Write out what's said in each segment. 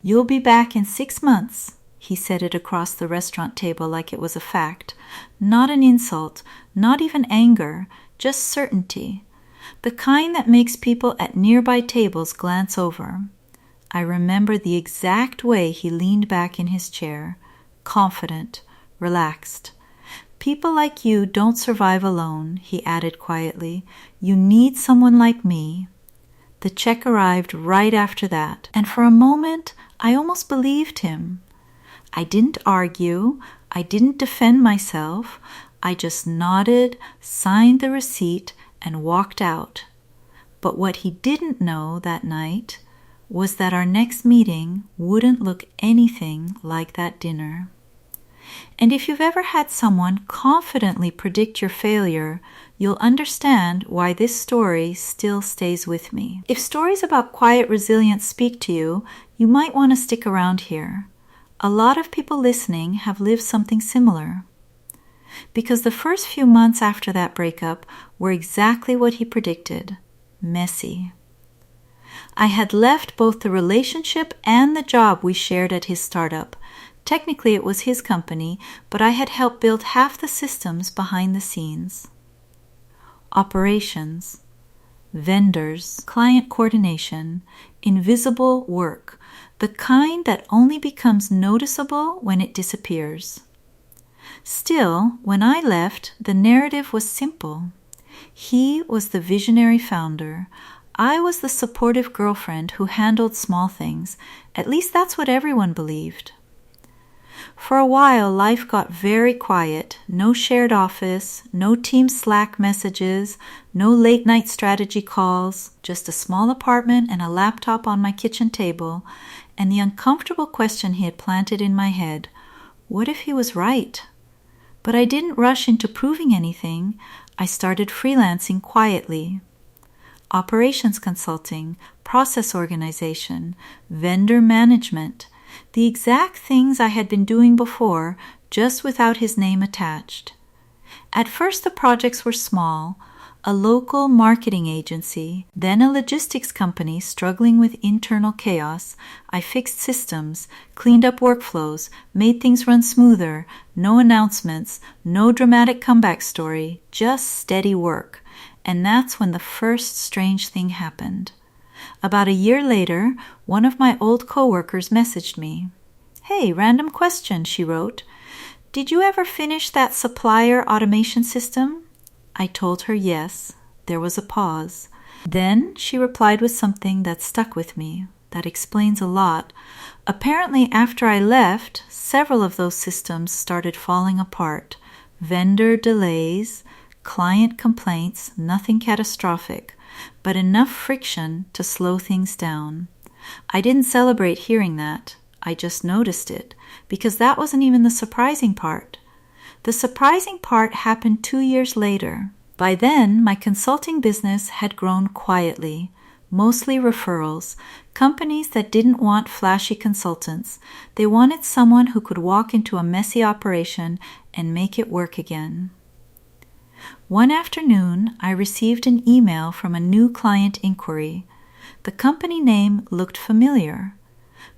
"You'll be back in 6 months." He said it across the restaurant table like it was a fact. Not an insult, not even anger, just certainty. The kind that makes people at nearby tables glance over. I remember the exact way he leaned back in his chair, confident, relaxed. "People like you don't survive alone," he added quietly. "You need someone like me." The check arrived right after that, and for a moment I almost believed him. I didn't argue, I didn't defend myself, I just nodded, signed the receipt, and walked out. But what he didn't know that night was that our next meeting wouldn't look anything like that dinner. And if you've ever had someone confidently predict your failure, you'll understand why this story still stays with me. If stories about quiet resilience speak to you, you might want to stick around here. A lot of people listening have lived something similar. Because the first few months after that breakup were exactly what he predicted: messy. I had left both the relationship and the job we shared at his startup. Technically it was his company, but I had helped build half the systems behind the scenes. Operations, vendors, client coordination, invisible work, the kind that only becomes noticeable when it disappears. Still, when I left, the narrative was simple. He was the visionary founder. I was the supportive girlfriend who handled small things. At least that's what everyone believed. For a while, life got very quiet. No shared office, no team Slack messages, no late-night strategy calls, just a small apartment and a laptop on my kitchen table, and the uncomfortable question he had planted in my head: what if he was right? But I didn't rush into proving anything. I started freelancing quietly. Operations consulting, process organization, vendor management, the exact things I had been doing before, just without his name attached. At first the projects were small, a local marketing agency, then a logistics company struggling with internal chaos. I fixed systems, cleaned up workflows, made things run smoother, no announcements, no dramatic comeback story, just steady work. And that's when the first strange thing happened. About a year later, one of my old coworkers messaged me. "Hey, random question," she wrote. "Did you ever finish that supplier automation system?" I told her yes. There was a pause. Then she replied with something that stuck with me. That explains a lot. Apparently, after I left, several of those systems started falling apart. Vendor delays, client complaints, nothing catastrophic, but enough friction to slow things down. I didn't celebrate hearing that. I just noticed it, because that wasn't even the surprising part. The surprising part happened 2 years later. By then, my consulting business had grown quietly, mostly referrals, companies that didn't want flashy consultants. They wanted someone who could walk into a messy operation and make it work again. One afternoon, I received an email from a new client inquiry. The company name looked familiar,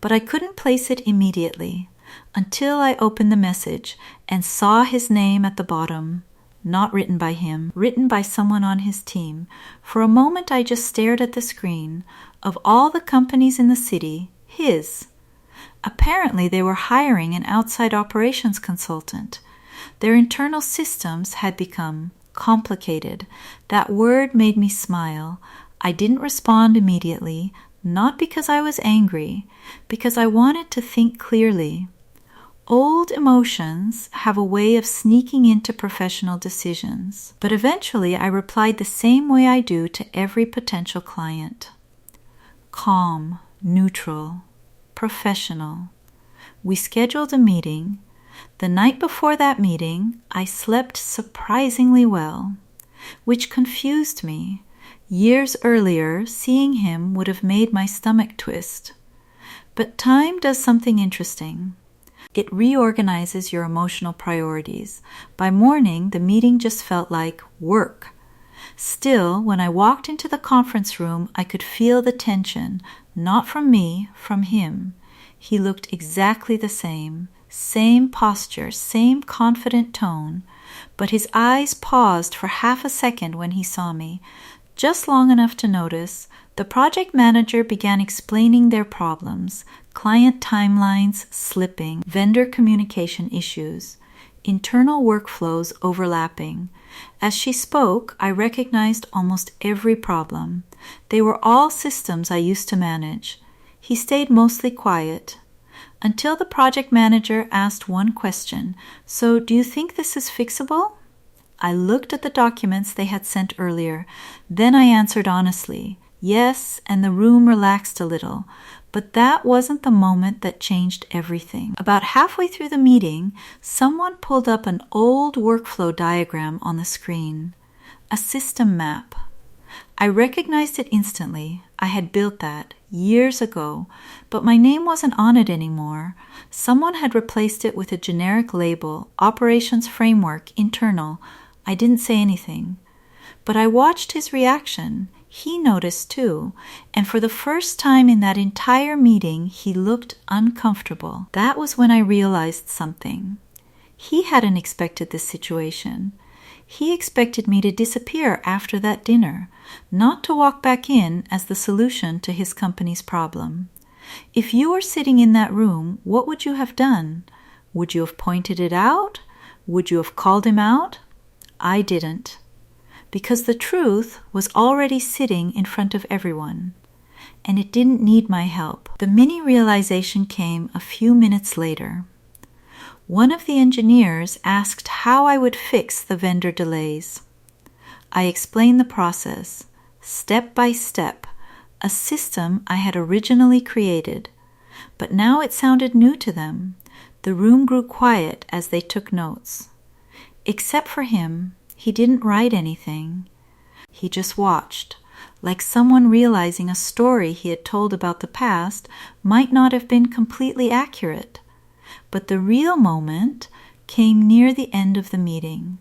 but I couldn't place it immediately until I opened the message and saw his name at the bottom. Not written by him, written by someone on his team. For a moment I just stared at the screen. Of all the companies in the city, his. Apparently they were hiring an outside operations consultant. Their internal systems had become complicated. That word made me smile. I didn't respond immediately, not because I was angry, because I wanted to think clearly. Old emotions have a way of sneaking into professional decisions, but eventually I replied the same way I do to every potential client. Calm, neutral, professional. We scheduled a meeting. The night before that meeting, I slept surprisingly well, which confused me. Years earlier, seeing him would have made my stomach twist. But time does something interesting. It reorganizes your emotional priorities. By morning, the meeting just felt like work. Still, when I walked into the conference room, I could feel the tension, not from me, from him. He looked exactly the same posture, same confident tone, but his eyes paused for half a second when he saw me, just long enough to notice the project manager began explaining their problems, client timelines slipping, vendor communication issues, internal workflows overlapping. As she spoke, I recognized almost every problem. They were all systems I used to manage. He stayed mostly quiet until the project manager asked one question. So, do you think this is fixable? I looked at the documents they had sent earlier. Then I answered honestly, yes, and the room relaxed a little. But that wasn't the moment that changed everything. About halfway through the meeting, someone pulled up an old workflow diagram on the screen, a system map. I recognized it instantly. I had built that years ago, but my name wasn't on it anymore. Someone had replaced it with a generic label, Operations Framework, Internal. I didn't say anything, but I watched his reaction. He noticed too, and for the first time in that entire meeting, he looked uncomfortable. That was when I realized something. He hadn't expected this situation. He expected me to disappear after that dinner, not to walk back in as the solution to his company's problem. If you were sitting in that room, what would you have done? Would you have pointed it out? Would you have called him out? I didn't, because the truth was already sitting in front of everyone, and it didn't need my help. The mini realization came a few minutes later. One of the engineers asked how I would fix the vendor delays. I explained the process, step by step, a system I had originally created, but now it sounded new to them. The room grew quiet as they took notes. Except for him, he didn't write anything. He just watched, like someone realizing a story he had told about the past might not have been completely accurate. But the real moment came near the end of the meeting.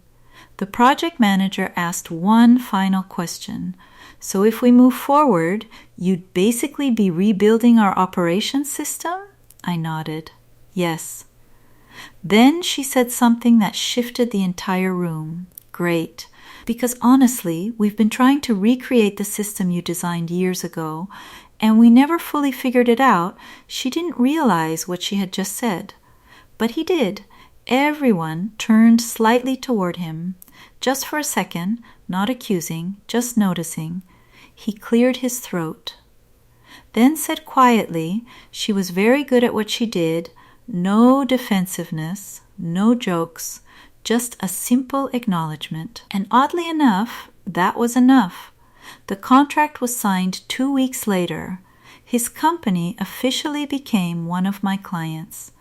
The project manager asked one final question. So if we move forward, you'd basically be rebuilding our operations system? I nodded. Yes. Then she said something that shifted the entire room. Great. Because honestly, we've been trying to recreate the system you designed years ago, and we never fully figured it out. She didn't realize what she had just said. But he did. Everyone turned slightly toward him. Just for a second, not accusing, just noticing. He cleared his throat. Then said quietly, she was very good at what she did. No defensiveness, no jokes, just a simple acknowledgement. And oddly enough, that was enough. The contract was signed 2 weeks later. His company officially became one of my clients.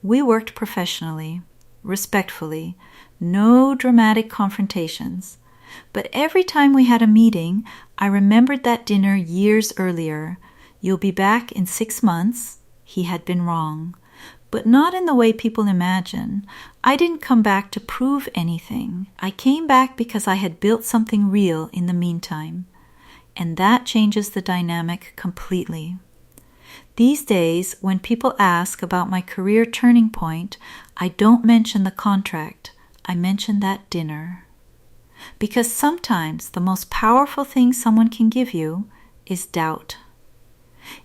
We worked professionally, respectfully, no dramatic confrontations. But every time we had a meeting, I remembered that dinner years earlier. You'll be back in 6 months. He had been wrong. But not in the way people imagine. I didn't come back to prove anything. I came back because I had built something real in the meantime. And that changes the dynamic completely. These days, when people ask about my career turning point, I don't mention the contract. I mention that dinner. Because sometimes the most powerful thing someone can give you is doubt.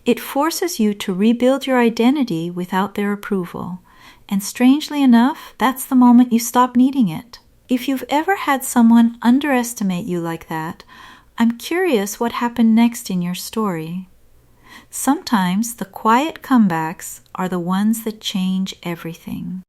It forces you to rebuild your identity without their approval. And strangely enough, that's the moment you stop needing it. If you've ever had someone underestimate you like that, I'm curious what happened next in your story. Sometimes the quiet comebacks are the ones that change everything.